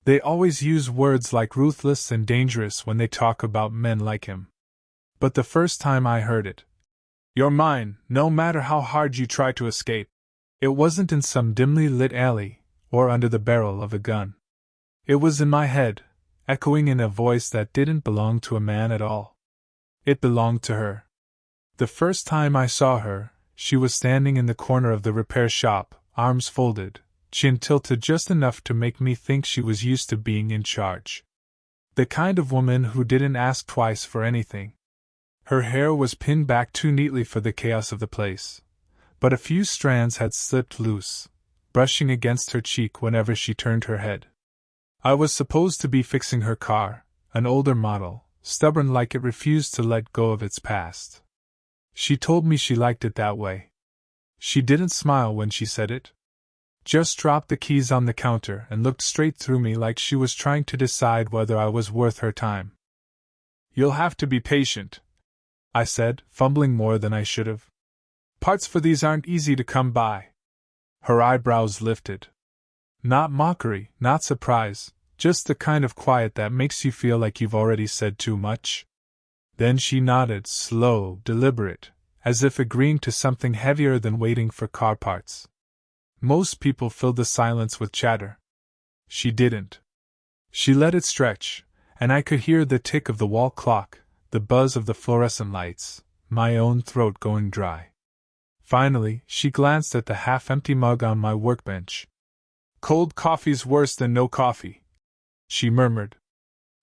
They always use words like ruthless and dangerous when they talk about men like him. But the first time I heard it, "You're mine, no matter how hard you try to escape," it wasn't in some dimly lit alley, or under the barrel of a gun. It was in my head, echoing in a voice that didn't belong to a man at all. It belonged to her. The first time I saw her, she was standing in the corner of the repair shop, arms folded, chin tilted just enough to make me think she was used to being in charge. The kind of woman who didn't ask twice for anything. Her hair was pinned back too neatly for the chaos of the place, but a few strands had slipped loose, brushing against her cheek whenever she turned her head. I was supposed to be fixing her car, an older model, stubborn like it refused to let go of its past. She told me she liked it that way. She didn't smile when she said it. Just dropped the keys on the counter and looked straight through me like she was trying to decide whether I was worth her time. "You'll have to be patient," I said, fumbling more than I should have. "Parts for these aren't easy to come by." Her eyebrows lifted. Not mockery, not surprise, just the kind of quiet that makes you feel like you've already said too much. Then she nodded, slow, deliberate, as if agreeing to something heavier than waiting for car parts. Most people filled the silence with chatter. She didn't. She let it stretch, and I could hear the tick of the wall clock, the buzz of the fluorescent lights, my own throat going dry. Finally, she glanced at the half-empty mug on my workbench. "Cold coffee's worse than no coffee," she murmured.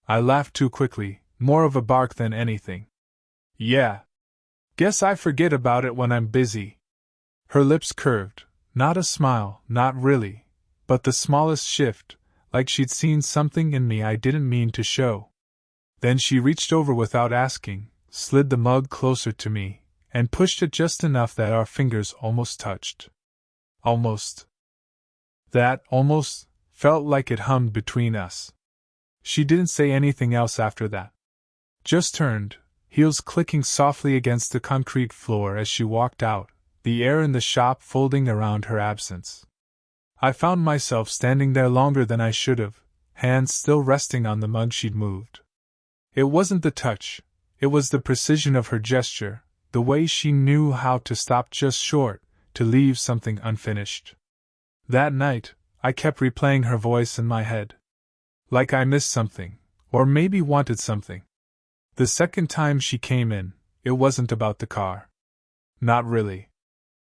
I laughed too quickly, more of a bark than anything. "Yeah. Guess I forget about it when I'm busy." Her lips curved, not a smile, not really, but the smallest shift, like she'd seen something in me I didn't mean to show. Then she reached over without asking, slid the mug closer to me, and pushed it just enough that our fingers almost touched. Almost. That almost felt like it hummed between us. She didn't say anything else after that. Just turned, heels clicking softly against the concrete floor as she walked out, the air in the shop folding around her absence. I found myself standing there longer than I should have, hands still resting on the mug she'd moved. It wasn't the touch, it was the precision of her gesture, the way she knew how to stop just short, to leave something unfinished. That night, I kept replaying her voice in my head. Like I missed something, or maybe wanted something. The second time she came in, it wasn't about the car. Not really.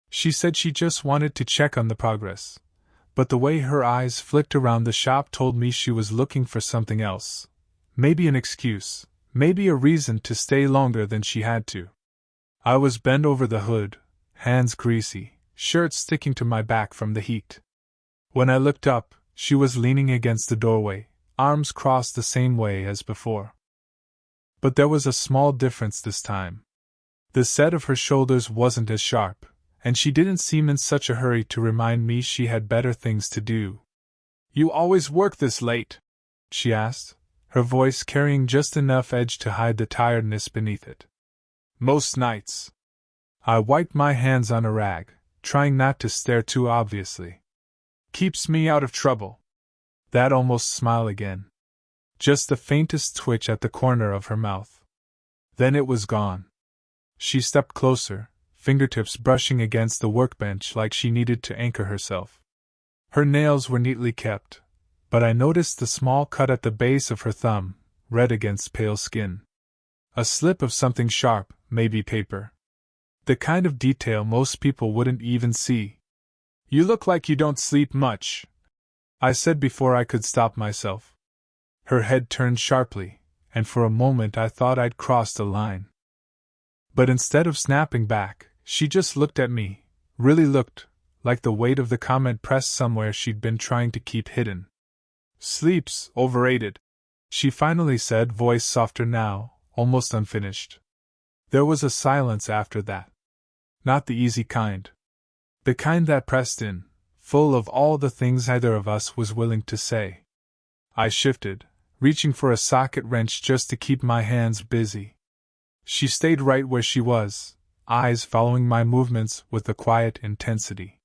She said she just wanted to check on the progress, but the way her eyes flicked around the shop told me she was looking for something else. Maybe an excuse, maybe a reason to stay longer than she had to. I was bent over the hood, hands greasy, shirt sticking to my back from the heat. When I looked up, she was leaning against the doorway, arms crossed the same way as before. But there was a small difference this time. The set of her shoulders wasn't as sharp, and she didn't seem in such a hurry to remind me she had better things to do. "You always work this late?" she asked, her voice carrying just enough edge to hide the tiredness beneath it. "Most nights." I wiped my hands on a rag, trying not to stare too obviously. "Keeps me out of trouble." That almost smile again. Just the faintest twitch at the corner of her mouth. Then it was gone. She stepped closer, fingertips brushing against the workbench like she needed to anchor herself. Her nails were neatly kept, but I noticed the small cut at the base of her thumb, red against pale skin. A slip of something sharp, maybe paper. The kind of detail most people wouldn't even see. "You look like you don't sleep much," I said before I could stop myself. Her head turned sharply, and for a moment I thought I'd crossed a line. But instead of snapping back, she just looked at me, really looked, like the weight of the comment pressed somewhere she'd been trying to keep hidden. "Sleep's overrated," she finally said, voice softer now, almost unfinished. There was a silence after that. Not the easy kind. The kind that pressed in, full of all the things either of us was willing to say. I shifted, reaching for a socket wrench just to keep my hands busy. She stayed right where she was, eyes following my movements with a quiet intensity.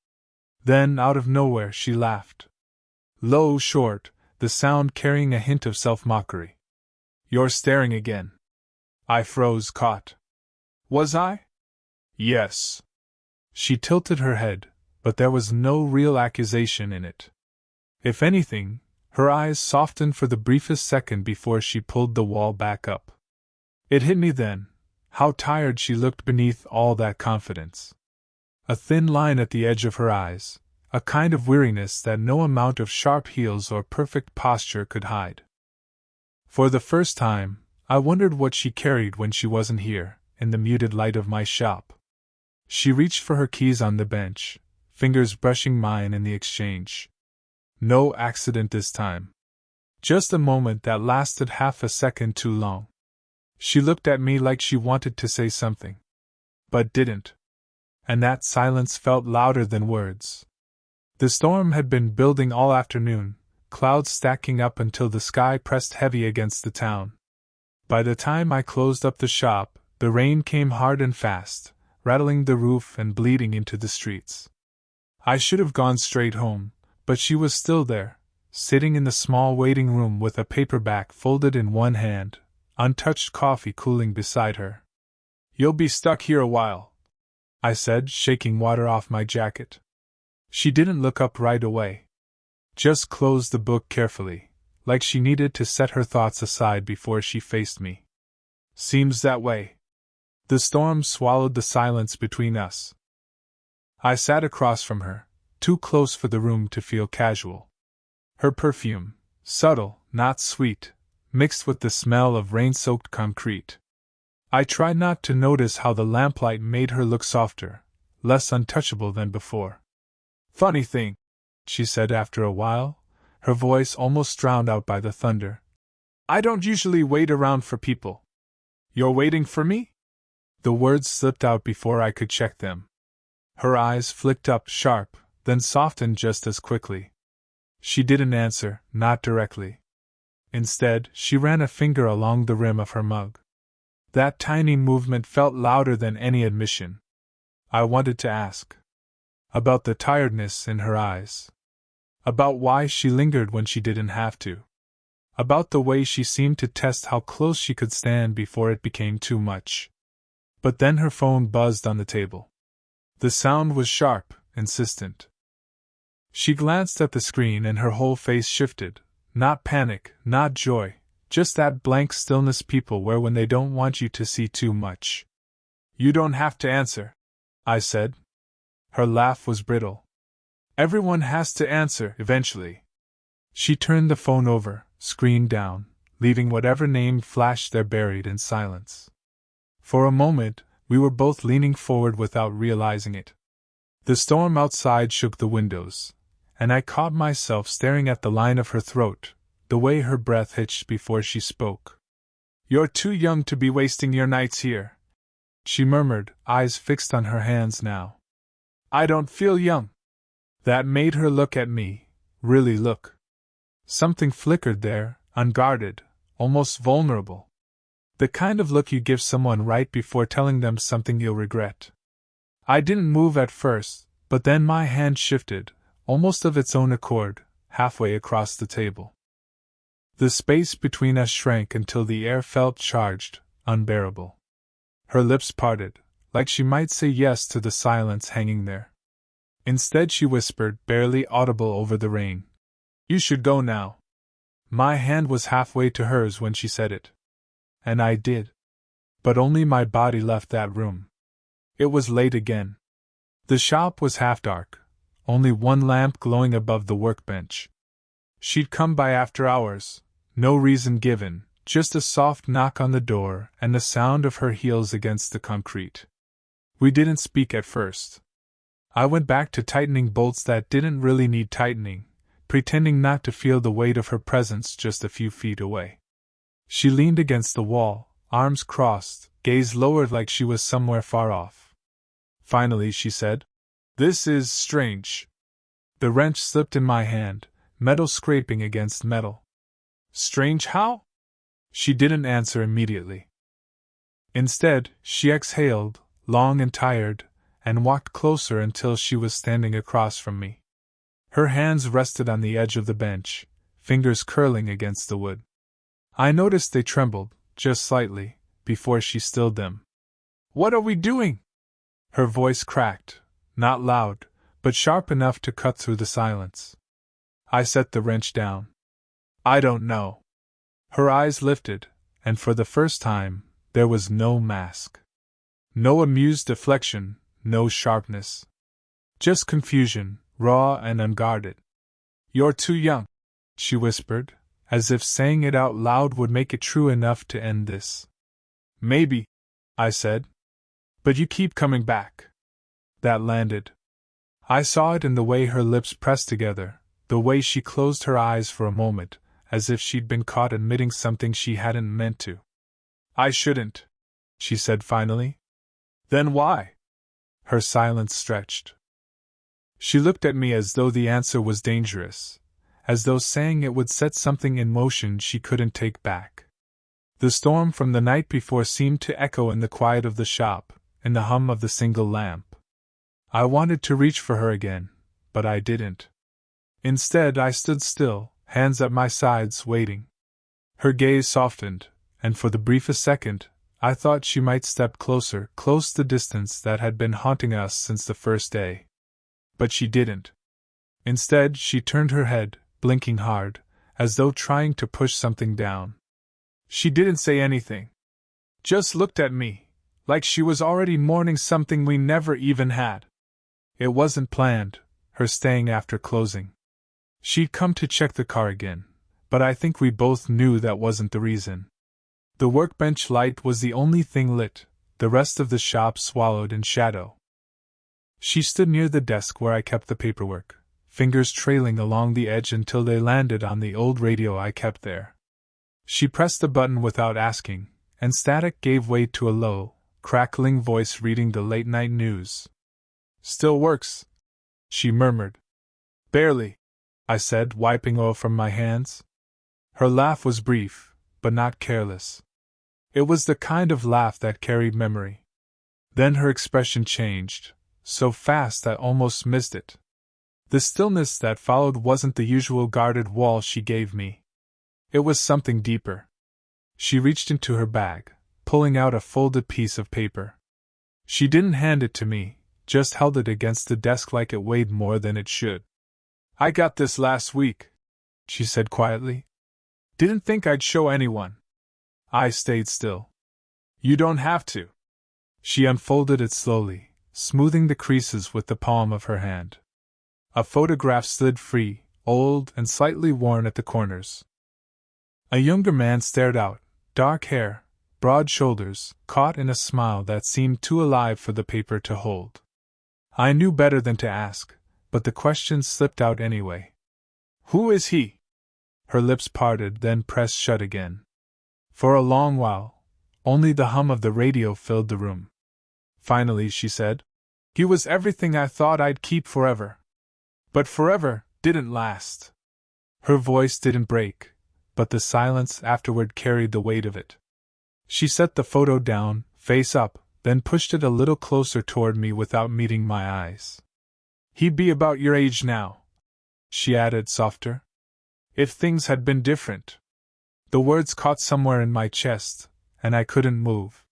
Then, out of nowhere, she laughed. Low, short, the sound carrying a hint of self-mockery. "You're staring again." I froze, caught. Was I? Yes. She tilted her head, but there was no real accusation in it. If anything, her eyes softened for the briefest second before she pulled the wall back up. It hit me then, how tired she looked beneath all that confidence. A thin line at the edge of her eyes, a kind of weariness that no amount of sharp heels or perfect posture could hide. For the first time, I wondered what she carried when she wasn't here, in the muted light of my shop. She reached for her keys on the bench, fingers brushing mine in the exchange. No accident this time. Just a moment that lasted half a second too long. She looked at me like she wanted to say something, but didn't. And that silence felt louder than words. The storm had been building all afternoon, clouds stacking up until the sky pressed heavy against the town. By the time I closed up the shop, the rain came hard and fast, rattling the roof and bleeding into the streets. I should have gone straight home, but she was still there, sitting in the small waiting room with a paperback folded in one hand, untouched coffee cooling beside her. "You'll be stuck here a while," I said, shaking water off my jacket. She didn't look up right away. Just closed the book carefully, like she needed to set her thoughts aside before she faced me. "Seems that way." The storm swallowed the silence between us. I sat across from her, too close for the room to feel casual. Her perfume, subtle, not sweet, mixed with the smell of rain-soaked concrete. I tried not to notice how the lamplight made her look softer, less untouchable than before. "Funny thing," she said after a while, her voice almost drowned out by the thunder. "I don't usually wait around for people. You're waiting for me?" The words slipped out before I could check them. Her eyes flicked up sharp, then softened just as quickly. She didn't answer, not directly. Instead, she ran a finger along the rim of her mug. That tiny movement felt louder than any admission. I wanted to ask. About the tiredness in her eyes. About why she lingered when she didn't have to. About the way she seemed to test how close she could stand before it became too much. But then her phone buzzed on the table. The sound was sharp, insistent. She glanced at the screen and her whole face shifted. Not panic, not joy, just that blank stillness people wear when they don't want you to see too much. "You don't have to answer," I said. Her laugh was brittle. "Everyone has to answer, eventually." She turned the phone over, screen down, leaving whatever name flashed there buried in silence. For a moment, we were both leaning forward without realizing it. The storm outside shook the windows, and I caught myself staring at the line of her throat, the way her breath hitched before she spoke. "You're too young to be wasting your nights here," she murmured, eyes fixed on her hands now. "I don't feel young." That made her look at me, really look. Something flickered there, unguarded, almost vulnerable. The kind of look you give someone right before telling them something you'll regret. I didn't move at first, but then my hand shifted, almost of its own accord, halfway across the table. The space between us shrank until the air felt charged, unbearable. Her lips parted, like she might say yes to the silence hanging there. Instead she whispered, barely audible over the rain, "You should go now." My hand was halfway to hers when she said it. And I did. But only my body left that room. It was late again. The shop was half dark, only one lamp glowing above the workbench. She'd come by after hours, no reason given, just a soft knock on the door and the sound of her heels against the concrete. We didn't speak at first. I went back to tightening bolts that didn't really need tightening, pretending not to feel the weight of her presence just a few feet away. She leaned against the wall, arms crossed, gaze lowered like she was somewhere far off. Finally she said, "This is strange." The wrench slipped in my hand, metal scraping against metal. "Strange how?" She didn't answer immediately. Instead, she exhaled, long and tired, and walked closer until she was standing across from me. Her hands rested on the edge of the bench, fingers curling against the wood. I noticed they trembled, just slightly, before she stilled them. "What are we doing?" Her voice cracked, not loud, but sharp enough to cut through the silence. I set the wrench down. "I don't know." Her eyes lifted, and for the first time, there was no mask. No amused deflection, no sharpness. Just confusion, raw and unguarded. "You're too young," she whispered, as if saying it out loud would make it true enough to end this. "Maybe," I said. "But you keep coming back." That landed. I saw it in the way her lips pressed together, the way she closed her eyes for a moment, as if she'd been caught admitting something she hadn't meant to. "I shouldn't," she said finally. "Then why?" Her silence stretched. She looked at me as though the answer was dangerous, as though saying it would set something in motion she couldn't take back. The storm from the night before seemed to echo in the quiet of the shop, in the hum of the single lamp. I wanted to reach for her again, but I didn't. Instead, I stood still, hands at my sides, waiting. Her gaze softened, and for the briefest second, I thought she might step closer, close the distance that had been haunting us since the first day. But she didn't. Instead, she turned her head, blinking hard, as though trying to push something down. She didn't say anything. Just looked at me, like she was already mourning something we never even had. It wasn't planned, her staying after closing. She'd come to check the car again, but I think we both knew that wasn't the reason. The workbench light was the only thing lit, the rest of the shop swallowed in shadow. She stood near the desk where I kept the paperwork, fingers trailing along the edge until they landed on the old radio I kept there. She pressed the button without asking, and static gave way to a low, crackling voice reading the late-night news. "Still works," she murmured. "Barely," I said, wiping oil from my hands. Her laugh was brief, but not careless. It was the kind of laugh that carried memory. Then her expression changed, so fast I almost missed it. The stillness that followed wasn't the usual guarded wall she gave me. It was something deeper. She reached into her bag, pulling out a folded piece of paper. She didn't hand it to me, just held it against the desk like it weighed more than it should. "I got this last week," she said quietly. "Didn't think I'd show anyone." I stayed still. "You don't have to." She unfolded it slowly, smoothing the creases with the palm of her hand. A photograph slid free, old and slightly worn at the corners. A younger man stared out, dark hair, broad shoulders, caught in a smile that seemed too alive for the paper to hold. I knew better than to ask, but the question slipped out anyway. "Who is he?" Her lips parted, then pressed shut again. For a long while, only the hum of the radio filled the room. Finally, she said, "He was everything I thought I'd keep forever." But forever didn't last. Her voice didn't break, but the silence afterward carried the weight of it. She set the photo down, face up, then pushed it a little closer toward me without meeting my eyes. "He'd be about your age now," she added softer. "If things had been different." The words caught somewhere in my chest, and I couldn't move.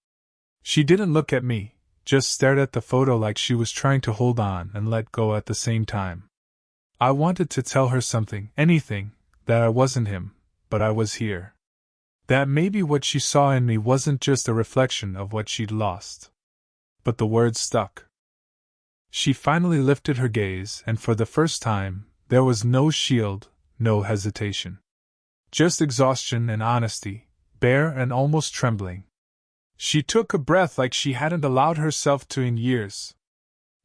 She didn't look at me, just stared at the photo like she was trying to hold on and let go at the same time. I wanted to tell her something, anything, that I wasn't him, but I was here. That maybe what she saw in me wasn't just a reflection of what she'd lost. But the words stuck. She finally lifted her gaze, and for the first time, there was no shield, no hesitation. Just exhaustion and honesty, bare and almost trembling. She took a breath like she hadn't allowed herself to in years.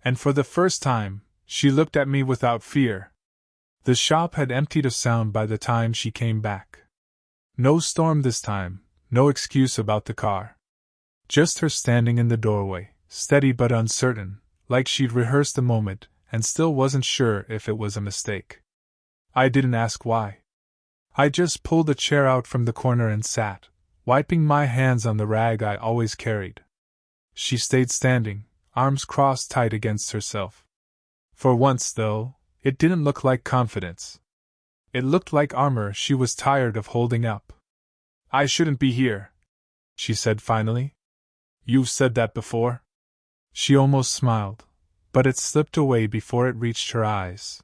And for the first time, she looked at me without fear. The shop had emptied of sound by the time she came back. No storm this time, no excuse about the car. Just her standing in the doorway, steady but uncertain, like she'd rehearsed the moment and still wasn't sure if it was a mistake. I didn't ask why. I just pulled a chair out from the corner and sat, wiping my hands on the rag I always carried. She stayed standing, arms crossed tight against herself. For once, though, it didn't look like confidence. It looked like armor she was tired of holding up. I shouldn't be here, she said finally. You've said that before? She almost smiled, but it slipped away before it reached her eyes.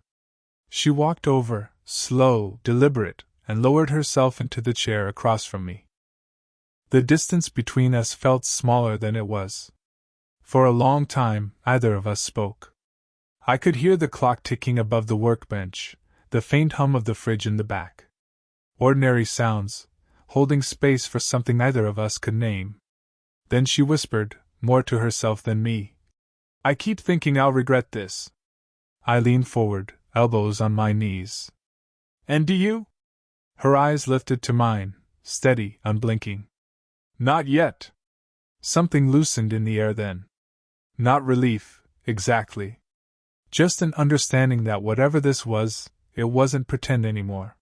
She walked over, slow, deliberate, and lowered herself into the chair across from me. The distance between us felt smaller than it was. For a long time, neither of us spoke. I could hear the clock ticking above the workbench, the faint hum of the fridge in the back. Ordinary sounds, holding space for something neither of us could name. Then she whispered, more to herself than me. I keep thinking I'll regret this. I leaned forward, elbows on my knees. And do you? Her eyes lifted to mine, steady, unblinking. Not yet. Something loosened in the air then. Not relief, exactly. Just an understanding that whatever this was, it wasn't pretend anymore.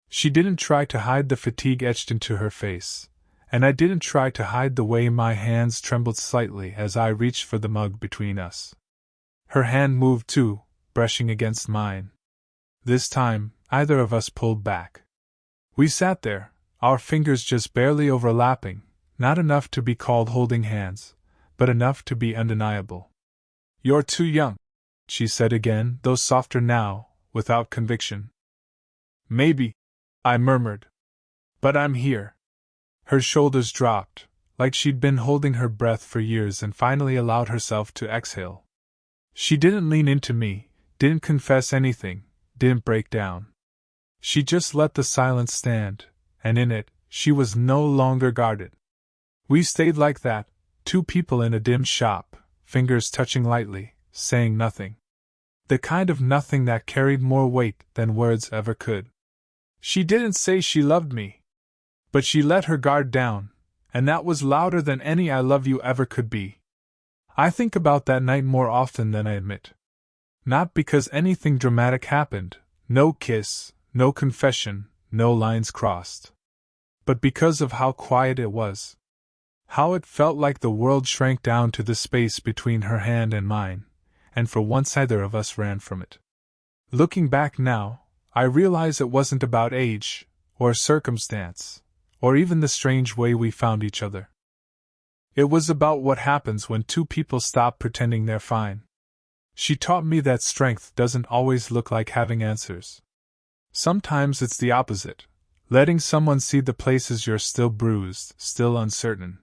She didn't try to hide the fatigue etched into her face, and I didn't try to hide the way my hands trembled slightly as I reached for the mug between us. Her hand moved too, brushing against mine. This time, either of us pulled back. We sat there, our fingers just barely overlapping, not enough to be called holding hands, but enough to be undeniable. You're too young, she said again, though softer now, without conviction. Maybe, I murmured. But I'm here. Her shoulders dropped, like she'd been holding her breath for years and finally allowed herself to exhale. She didn't lean into me, didn't confess anything, didn't break down. She just let the silence stand, and in it, she was no longer guarded. We stayed like that, two people in a dim shop, fingers touching lightly, saying nothing. The kind of nothing that carried more weight than words ever could. She didn't say she loved me. But she let her guard down, and that was louder than any I love you ever could be. I think about that night more often than I admit. Not because anything dramatic happened, no kiss, no confession, no lines crossed. But because of how quiet it was. How it felt like the world shrank down to the space between her hand and mine, and for once either of us ran from it. Looking back now, I realize it wasn't about age, or circumstance, or even the strange way we found each other. It was about what happens when two people stop pretending they're fine. She taught me that strength doesn't always look like having answers. Sometimes it's the opposite, letting someone see the places you're still bruised, still uncertain.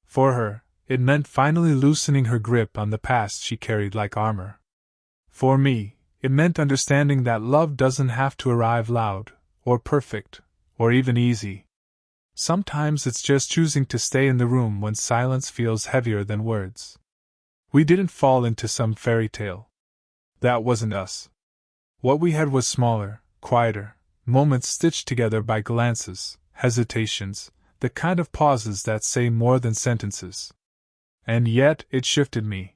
For her, it meant finally loosening her grip on the past she carried like armor. For me, it meant understanding that love doesn't have to arrive loud, or perfect, or even easy. Sometimes it's just choosing to stay in the room when silence feels heavier than words. We didn't fall into some fairy tale. That wasn't us. What we had was smaller, quieter, moments stitched together by glances, hesitations, the kind of pauses that say more than sentences. And yet, it shifted me.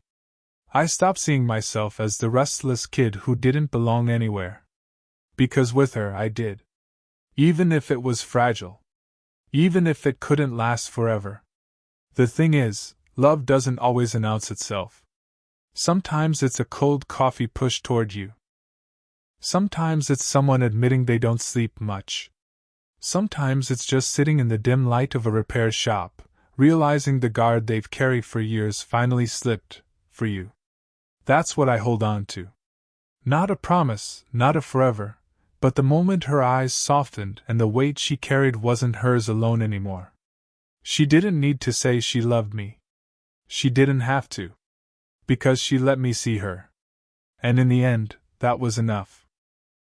I stopped seeing myself as the restless kid who didn't belong anywhere. Because with her I did. Even if it was fragile. Even if it couldn't last forever. The thing is, love doesn't always announce itself. Sometimes it's a cold coffee pushed toward you. Sometimes it's someone admitting they don't sleep much. Sometimes it's just sitting in the dim light of a repair shop, realizing the guard they've carried for years finally slipped, for you. That's what I hold on to. Not a promise, not a forever, but the moment her eyes softened and the weight she carried wasn't hers alone anymore. She didn't need to say she loved me. She didn't have to. Because she let me see her. And in the end, that was enough.